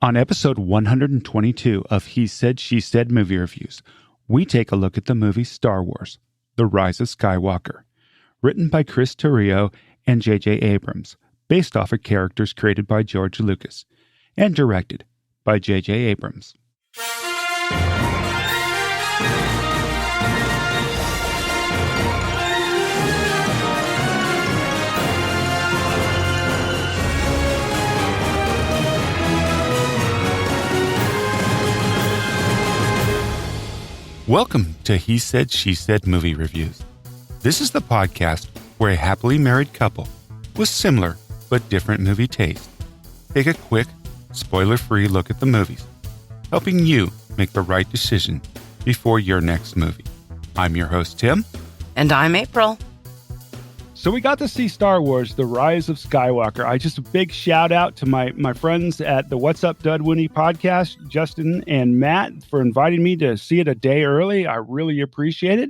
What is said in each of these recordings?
On episode 122 of He Said, She Said movie reviews, we take a look at the movie Star Wars, The Rise of Skywalker, written by Terrio and J.J. Abrams, based off of characters created by George Lucas, and directed by J.J. Abrams. Welcome to He Said, She Said movie reviews. This is the podcast where a happily married couple with similar but different movie tastes take a quick, spoiler-free look at the movies, helping you make the right decision before your next movie. I'm your host, Tim. And I'm April. So we got to see Star Wars, The Rise of Skywalker. Just a big shout out to my friends at the What's Up Dudwoody podcast, Justin and Matt, for inviting me to see it a day early. I really appreciate it.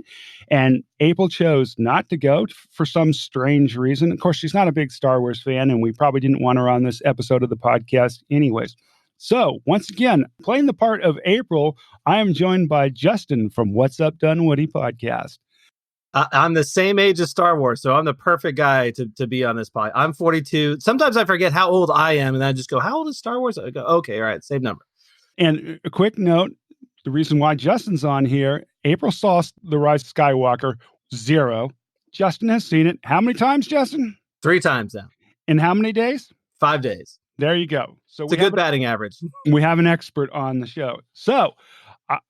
And April chose not to go for some strange reason. Of course, she's not a big Star Wars fan, and we probably didn't want her on this episode of the podcast anyways. So once again, playing the part of April, I am joined by Justin from What's Up Dudwoody podcast. I'm the same age as Star Wars, so I'm the perfect guy to be on this pod. I'm 42. Sometimes I forget how old I am, and I just go, how old is Star Wars? I go, okay, all right, same number. And a quick note, the reason why Justin's on here, April saw The Rise of Skywalker, 0. Justin has seen it. How many times, Justin? 3 times now. In how many days? 5 days. There you go. So it's a good batting average. We have an expert on the show. So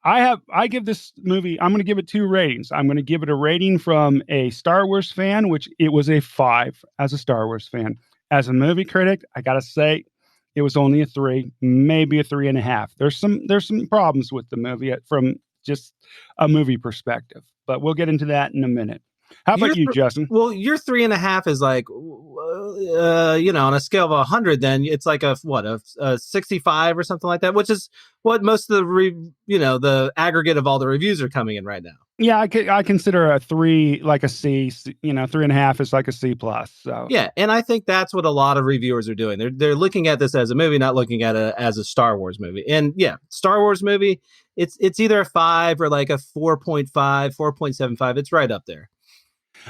I give this movie, I'm going to give it 2 ratings. I'm going to give it a rating from a Star Wars fan, which it was a 5 as a Star Wars fan. As a movie critic, I got to say it was only a 3, maybe a 3.5. There's some problems with the movie from just a movie perspective, but we'll get into that in a minute. How about you, Justin? Well, your 3.5 is like, on a scale of 100, then it's like a 65 or something like that, which is what most of the aggregate of all the reviews are coming in right now. Yeah, I consider a 3 like a C. 3.5 is like a C plus. So yeah, and I think that's what a lot of reviewers are doing. They're looking at this as a movie, not looking at it as a Star Wars movie. And yeah, Star Wars movie, it's either a 5 or like a 4.5, 4.75. It's right up there.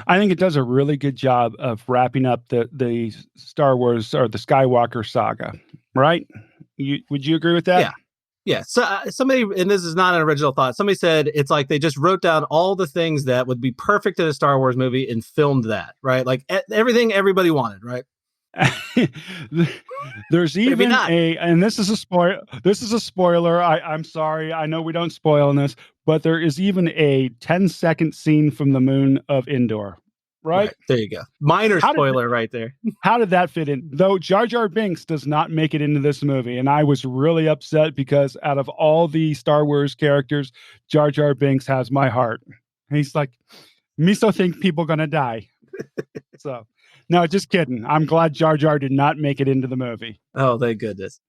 I think it does a really good job of wrapping up the Star Wars or the Skywalker saga, right? Would you agree with that? Yeah. So somebody, and this is not an original thought, somebody said it's like they just wrote down all the things that would be perfect in a Star Wars movie and filmed that, right? Like everything everybody wanted, right? There's even and this is a spoiler. I'm sorry. I know we don't spoil in this, but there is even a 10-second scene from the moon of Endor. Right? There you go. Minor spoiler right there. How did that fit in? Though Jar Jar Binks does not make it into this movie. And I was really upset because out of all the Star Wars characters, Jar Jar Binks has my heart. And he's like, me so think people gonna die. So, no, just kidding. I'm glad Jar Jar did not make it into the movie. Oh, thank goodness.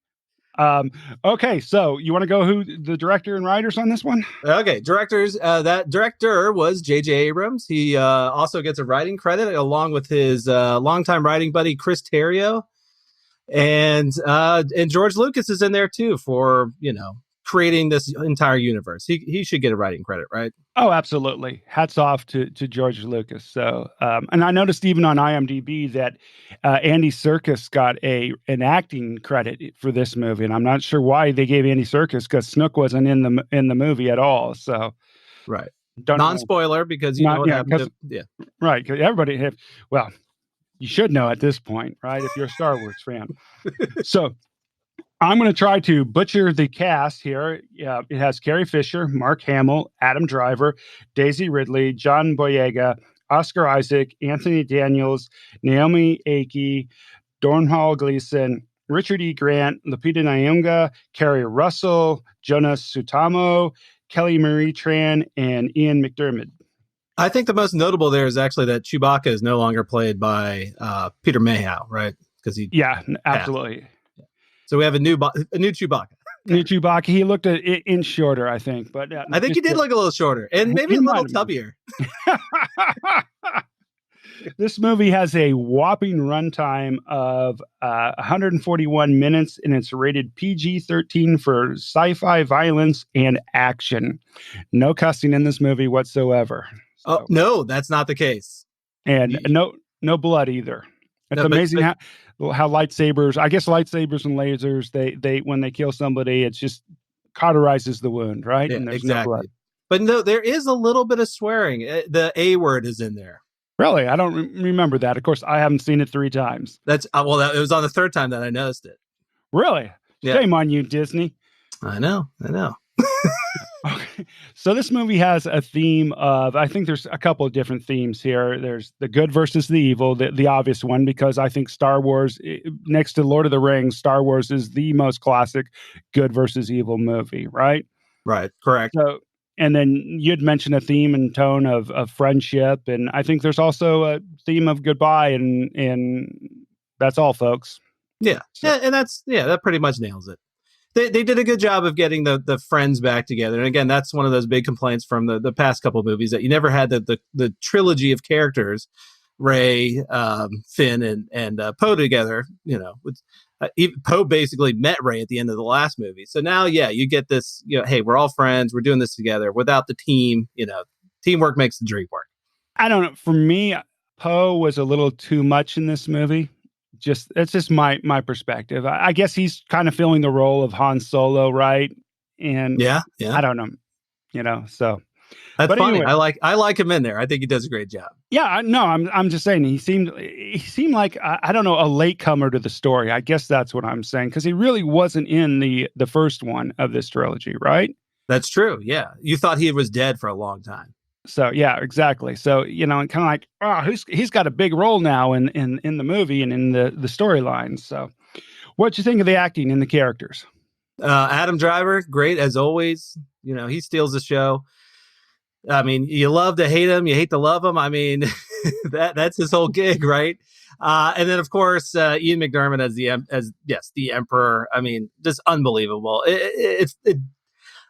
Okay, so you want to go who the director and writers on this one? Okay, directors. That director was J.J. Abrams. He also gets a writing credit along with his longtime writing buddy Chris Terrio, and George Lucas is in there too for creating this entire universe. He should get a writing credit, right? Oh, absolutely. Hats off to George Lucas. So, and I noticed even on IMDb that Andy Serkis got an acting credit for this movie, and I'm not sure why they gave Andy Serkis because Snook wasn't in the movie at all. So, right. Non-spoiler because you know what happened. Right. Because everybody you should know at this point, right? If you're a Star Wars fan. So, I'm going to try to butcher the cast here. It has Carrie Fisher, Mark Hamill, Adam Driver, Daisy Ridley, John Boyega, Oscar Isaac, Anthony Daniels, Naomi, Ackie, Domhnall Gleeson, Richard E. Grant, Lupita Nyong'o, Kerry Russell, Joonas Suotamo, Kelly Marie Tran, and Ian McDiarmid. I think the most notable there is actually that Chewbacca is no longer played by Peter Mayhew, right? Because absolutely. So we have a new Chewbacca. New Chewbacca. He looked in shorter, I think. But I think he did look a little shorter and maybe a little tubbier. This movie has a whopping runtime of 141 minutes, and it's rated PG-13 for sci-fi violence and action. No cussing in this movie whatsoever. Oh, no, that's not the case. And no blood either. It's amazing how lightsabers, I guess lightsabers and lasers, they when they kill somebody, it's just cauterizes the wound, right? Yeah, and there's exactly. no blood. But no, there is a little bit of swearing. The A word is in there. Really? I don't remember that. Of course, I haven't seen it 3 times. That's it was on the 3rd time that I noticed it. Really? Yeah. Shame on you, Disney. I know. Okay. So this movie has a theme of, I think there's a couple of different themes here. There's the good versus the evil, the obvious one, because I think Star Wars, next to Lord of the Rings, Star Wars is the most classic good versus evil movie, right? Right. Correct. So, and then you'd mentioned a theme and tone of friendship. And I think there's also a theme of goodbye, and that's all, folks. Yeah. So. Yeah. And that pretty much nails it. They did a good job of getting the friends back together. And again, that's one of those big complaints from the past couple of movies, that you never had the trilogy of characters, Rey, Finn, and Poe together. Poe basically met Rey at the end of the last movie. So now, you get this, hey, we're all friends. We're doing this together. Without the team, teamwork makes the dream work. I don't know. For me, Poe was a little too much in this movie. That's just my perspective. I guess he's kind of filling the role of Han Solo, right? And yeah. I don't know, so that's funny. Anyway, I like him in there. I think he does a great job. Yeah, I'm just saying he seemed like I don't know, a latecomer to the story. I guess that's what I'm saying, because he really wasn't in the first one of this trilogy, right? That's true. Yeah, you thought he was dead for a long time. So yeah, exactly. So and kind of like, he's got a big role now in the movie and in the storyline. So, what'd you think of the acting and the characters? Adam Driver, great as always. He steals the show. I mean, you love to hate him, you hate to love him. I mean, that's his whole gig, right? And then of course Ian McDiarmid as the Emperor. I mean, just unbelievable.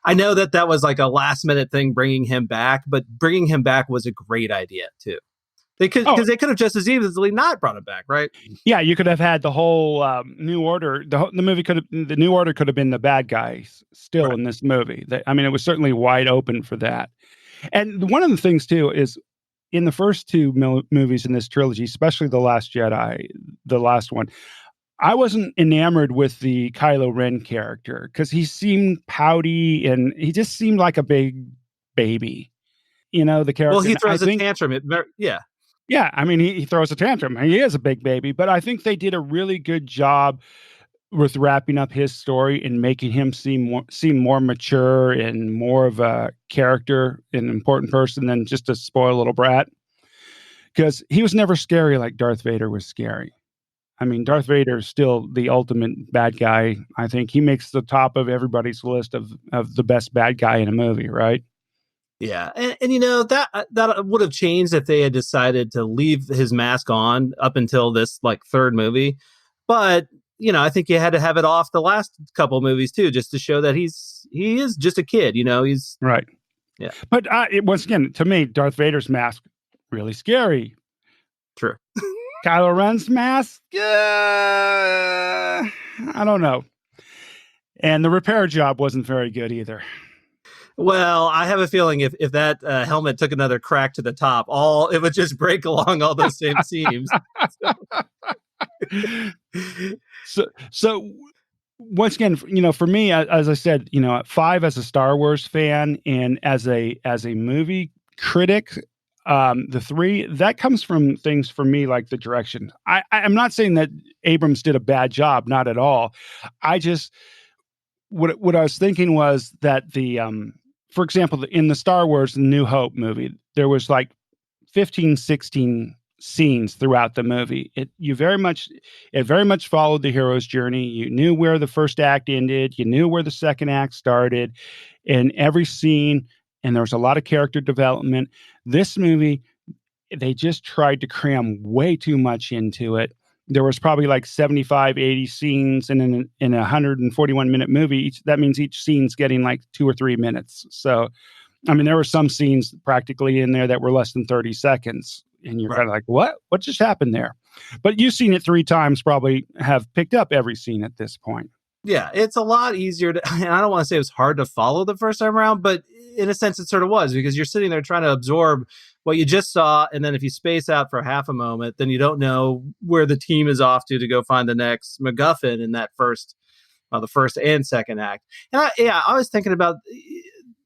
I know that was like a last minute thing bringing him back, but bringing him back was a great idea too. They could have just as easily not brought him back, right? Yeah, you could have had the whole New Order. The New Order could have been the bad guys still right in this movie. It was certainly wide open for that. And one of the things too is in the first 2 movies in this trilogy, especially The Last Jedi, the last one, I wasn't enamored with the Kylo Ren character because he seemed pouty and he just seemed like a big baby. The character. Well, he throws a tantrum. Yeah. Yeah. I mean, he throws a tantrum. He is a big baby, but I think they did a really good job with wrapping up his story and making him seem more mature and more of a character, an important person than just a spoiled little brat. Because he was never scary like Darth Vader was scary. I mean, Darth Vader is still the ultimate bad guy. I think he makes the top of everybody's list of the best bad guy in a movie, right? Yeah, and that would have changed if they had decided to leave his mask on up until this 3rd movie. But I think you had to have it off the last couple movies too, just to show that he is just a kid. He's right. Yeah, but once again, to me, Darth Vader's mask really scary. True. Kylo Ren's mask? I don't know. And the repair job wasn't very good either. Well, I have a feeling if that helmet took another crack to the top, it would just break along all those same seams. So once again, for me, as I said, at 5 as a Star Wars fan and as a movie critic, the 3 that comes from things for me like the direction. I'm not saying that Abrams did a bad job, not at all. I just what I was thinking was that for example, in the Star Wars New Hope movie, there was 15, 16 scenes throughout the movie. It very much followed the hero's journey. You knew where the first act ended, you knew where the second act started, and every scene. And there was a lot of character development. This movie, they just tried to cram way too much into it. There was probably 75, 80 scenes in a 141-minute movie. That means each scene's getting 2 or 3 minutes. So, there were some scenes practically in there that were less than 30 seconds. and you're kind of like, what just happened there? But you've seen it 3 times, probably have picked up every scene at this point. Yeah, it's a lot easier to, and I don't want to say it was hard to follow the first time around, but in a sense it sort of was, because you're sitting there trying to absorb what you just saw, and then if you space out for half a moment, then you don't know where the team is off to go find the next MacGuffin in that the first and second act. And I was thinking about,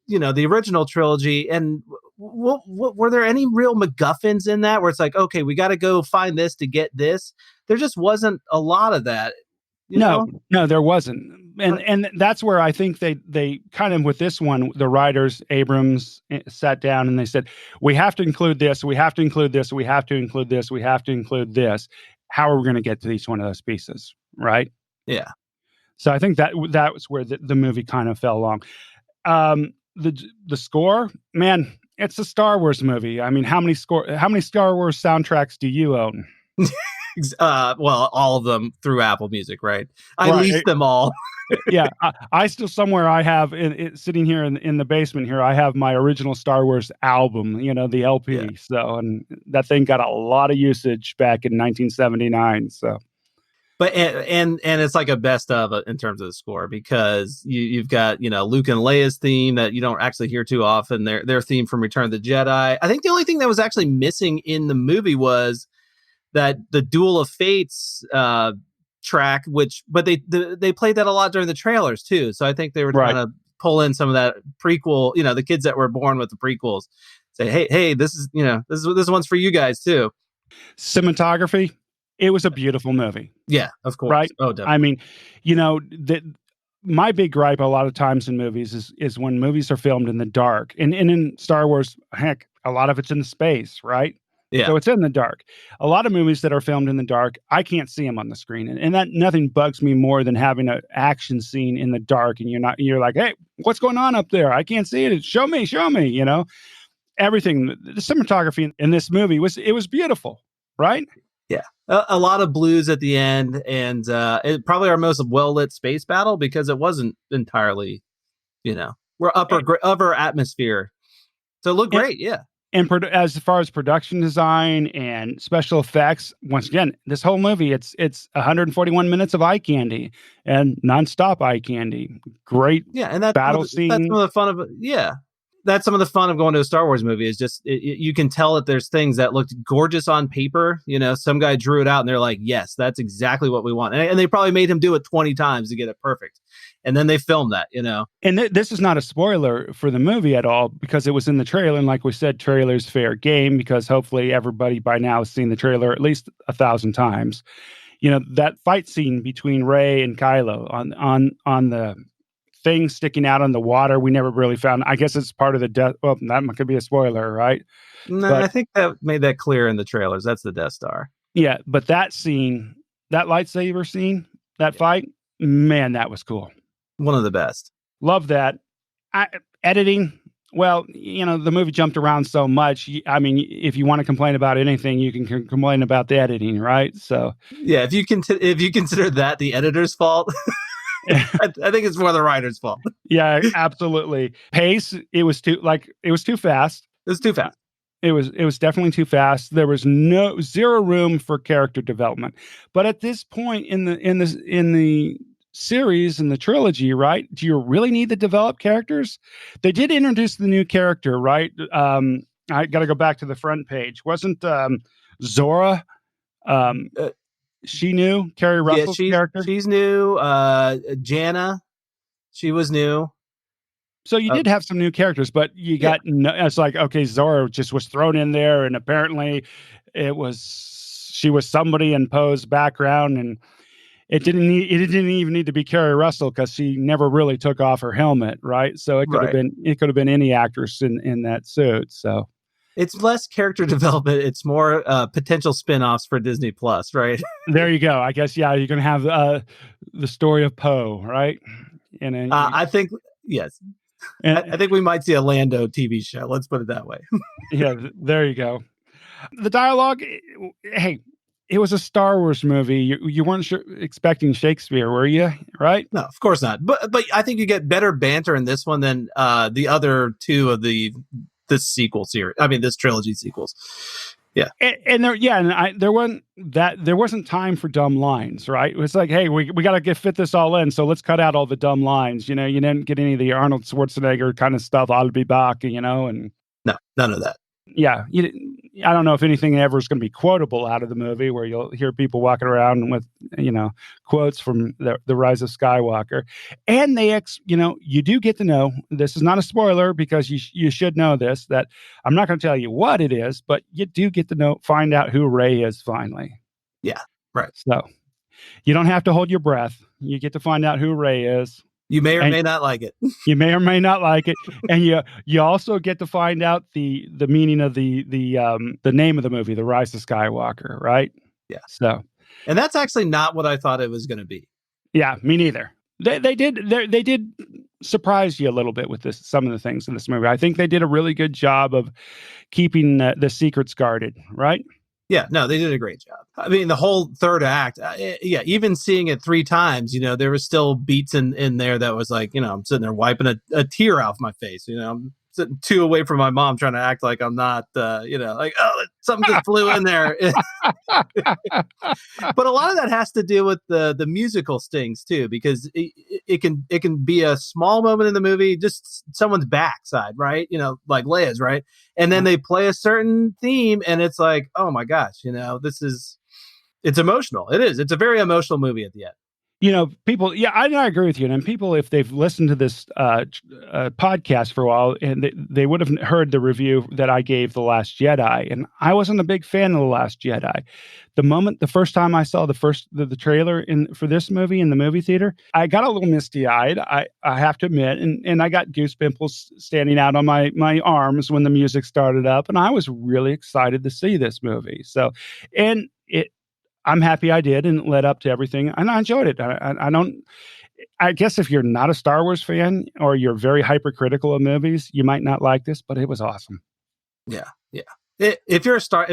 the original trilogy, and were there any real MacGuffins in that where it's like, okay, we got to go find this to get this? There just wasn't a lot of that. No, there wasn't. And that's where I think they kind of, with this one, the writers, Abrams, sat down and they said, we have to include this, we have to include this, we have to include this, we have to include this. How are we going to get to each one of those pieces? Right? Yeah. So I think that was where the movie kind of fell along. The score, man, it's a Star Wars movie. I mean, how many Star Wars soundtracks do you own? Well, all of them through Apple Music, right? I leased them all. Yeah, I still somewhere I have it sitting here in the basement here. I have my original Star Wars album, the LP. Yeah. So, and that thing got a lot of usage back in 1979. So, but and it's like a best of in terms of the score, because you've got Luke and Leia's theme that you don't actually hear too often. Their theme from Return of the Jedi. I think the only thing that was actually missing in the movie was that the Duel of Fates track, but they played that a lot during the trailers too. So I think they were trying to pull in some of that prequel, the kids that were born with the prequels, say, hey, this is this one's for you guys too. Cinematography, it was a beautiful movie. Yeah, of course. Right? Oh, definitely. I mean, my big gripe a lot of times in movies is when movies are filmed in the dark, and in Star Wars, heck, a lot of it's in space, right? Yeah. So it's in the dark. A lot of movies that are filmed in the dark, I can't see them on the screen. And that nothing bugs me more than having an action scene in the dark and you're like, hey, what's going on up there? I can't see it. Show me, Everything, the cinematography in this movie was beautiful, right? Yeah. A lot of blues at the end, and it probably our most well-lit space battle, because it wasn't entirely, we're upper atmosphere. So it looked great, yeah. And as far as production design and special effects, once again, this whole movie, it's 141 minutes of eye candy and nonstop eye candy. Great, and that's battle scene. That's some of the fun of it. Yeah, that's some of the fun of going to a Star Wars movie, is just you can tell that there's things that looked gorgeous on paper. Some guy drew it out and they're like, yes, that's exactly what we want. And they probably made him do it 20 times to get it perfect. And then they filmed that, And this is not a spoiler for the movie at all, because it was in the trailer. And like we said, trailers fair game, because hopefully everybody by now has seen the trailer at least 1,000 times. That fight scene between Rey and Kylo on the thing sticking out on the water, we never really found. I guess it's part of the death. Well, that could be a spoiler, right? No, but I think that made that clear in the trailers. That's the Death Star. Yeah, but that scene, that lightsaber scene, that fight, man, that was cool. One of the best. Love that. Editing, well, the movie jumped around so much. I mean, if you want to complain about anything, you can complain about the editing, right? So yeah, if you consider that the editor's fault, I think it's more the writer's fault. Yeah, absolutely. Pace, it was too fast. It was too fast. It was definitely too fast. There was zero room for character development. But at this point in the series and the trilogy, right? Do you really need to develop characters? They did introduce the new character, right? I got to go back to the front page. Wasn't Zora? She new? Carrie Russell's character? She's new. Jana, she was new. So you did have some new characters, but you got it's like, okay, Zora just was thrown in there, and apparently she was somebody in Poe's background, and it didn't even need to be Carrie Russell, because she never really took off her helmet, right? So it could have been any actress in that suit. So it's less character development. It's more potential spin-offs for Disney Plus, right? There you go. I guess, yeah, you're going to have the story of Poe, right? And I think, yes. And I think we might see a Lando TV show. Let's put it that way. Yeah, there you go. The dialogue, hey, it was a Star Wars movie. You weren't expecting Shakespeare, were you? Right? No, of course not. But I think you get better banter in this one than the other two of this sequel series. I mean, this trilogy sequels. Yeah. There wasn't time for dumb lines, right? It was like, hey, we got to fit this all in, so let's cut out all the dumb lines. You didn't get any of the Arnold Schwarzenegger kind of stuff. I'll be back, and no, none of that. Yeah, I don't know if anything ever is going to be quotable out of the movie, where you'll hear people walking around with quotes from the Rise of Skywalker, and you do get to know. This is not a spoiler because you should know this. That I'm not going to tell you what it is, but you do get to find out who Rey is finally. Yeah, right. So you don't have to hold your breath. You get to find out who Rey is. You may or may not like it. You may or may not like it, and you also get to find out the meaning of the name of the movie, The Rise of Skywalker, right? Yeah. So, and that's actually not what I thought it was going to be. Yeah, me neither. They did surprise you a little bit with some of the things in this movie. I think they did a really good job of keeping the secrets guarded, right? Yeah, no, they did a great job. I mean, the whole third act, even seeing it 3 times, there was still beats in there that was like, I'm sitting there wiping a tear off my face. I'm sitting 2 away from my mom trying to act like I'm not, something just flew in there. But a lot of that has to do with the musical stings too, because it can be a small moment in the movie, just someone's backside, right? Like Leia's, right? And then they play a certain theme and it's like, oh my gosh, it's emotional. It is. It's a very emotional movie at the end. People, I agree with you. And people, if they've listened to this podcast for a while, and they would have heard the review that I gave The Last Jedi, and I wasn't a big fan of The Last Jedi. The first time I saw the trailer for this movie in the movie theater, I got a little misty-eyed, I have to admit, and I got goosebumps standing out on my arms when the music started up, and I was really excited to see this movie. So, and I'm happy I did, and it led up to everything, and I enjoyed it. I guess if you're not a Star Wars fan or you're very hypercritical of movies, you might not like this, but it was awesome. Yeah. If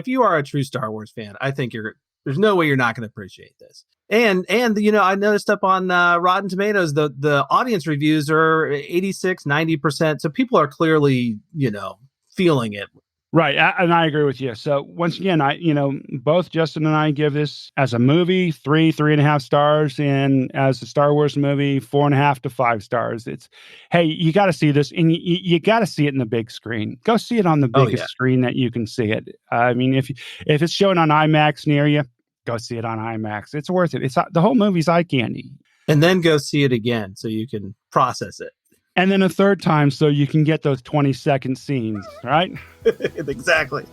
you are a true Star Wars fan, I think there's no way you're not going to appreciate this. And I noticed up on Rotten Tomatoes, the audience reviews are 86, 90%. So people are clearly, feeling it. Right. And I agree with you. So once again, both Justin and I give this as a movie, 3.5 stars, and as a Star Wars movie, 4.5 to 5 stars. Hey, you got to see this, and you got to see it in the big screen. Go see it on the biggest screen that you can see it. I mean, if it's showing on IMAX near you, go see it on IMAX. It's worth it. The whole movie's eye candy. And then go see it again so you can process it. And then a third time so you can get those 20-second scenes, right? Exactly.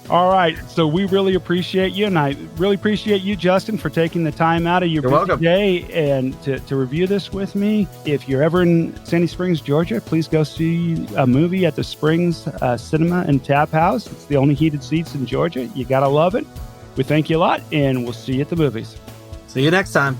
All right. So we really appreciate you, and I really appreciate you, Justin, for taking the time out of your busy day and to review this with me. If you're ever in Sandy Springs, Georgia, please go see a movie at the Springs Cinema and Tap House. It's the only heated seats in Georgia. You got to love it. We thank you a lot, and we'll see you at the movies. See you next time.